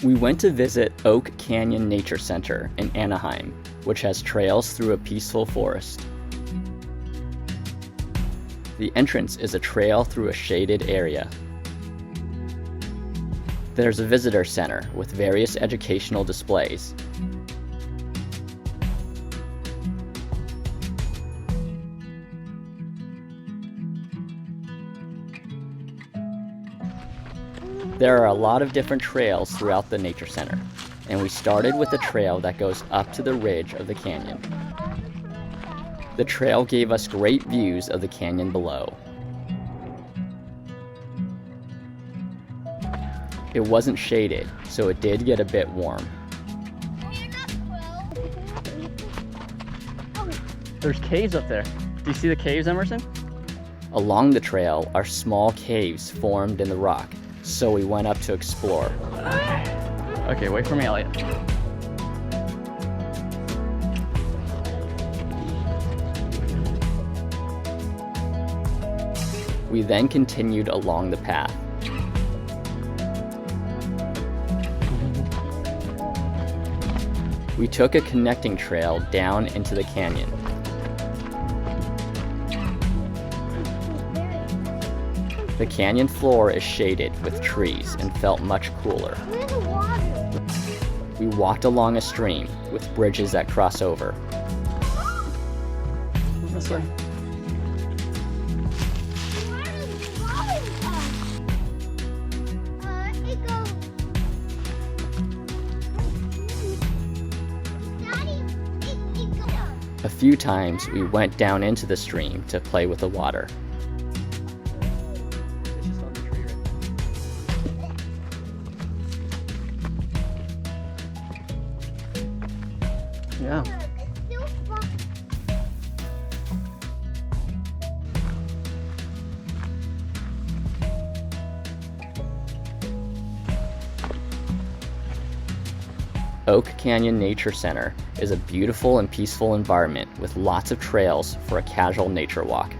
We went to visit Oak Canyon Nature Center in Anaheim, which has trails through a peaceful forest. The entrance is a trail through a shaded area. There's a visitor center with various educational displays. There are a lot of different trails throughout the nature center, and we started with a trail that goes up to the ridge of the canyon. The trail gave us great views of the canyon below. It wasn't shaded, so it did get a bit warm. There's caves up there. Do you see the caves, Emerson? Along the trail are small caves formed in the rock, so we went up to explore. Okay, wait for me, Elliot. We then continued along the path. We took a connecting trail down into the canyon. The canyon floor is shaded with trees and felt much cooler. We walked along a stream with bridges that cross over. This way. A few times we went down into the stream to play with the water. Yeah. Oak Canyon Nature Center is a beautiful and peaceful environment with lots of trails for a casual nature walk.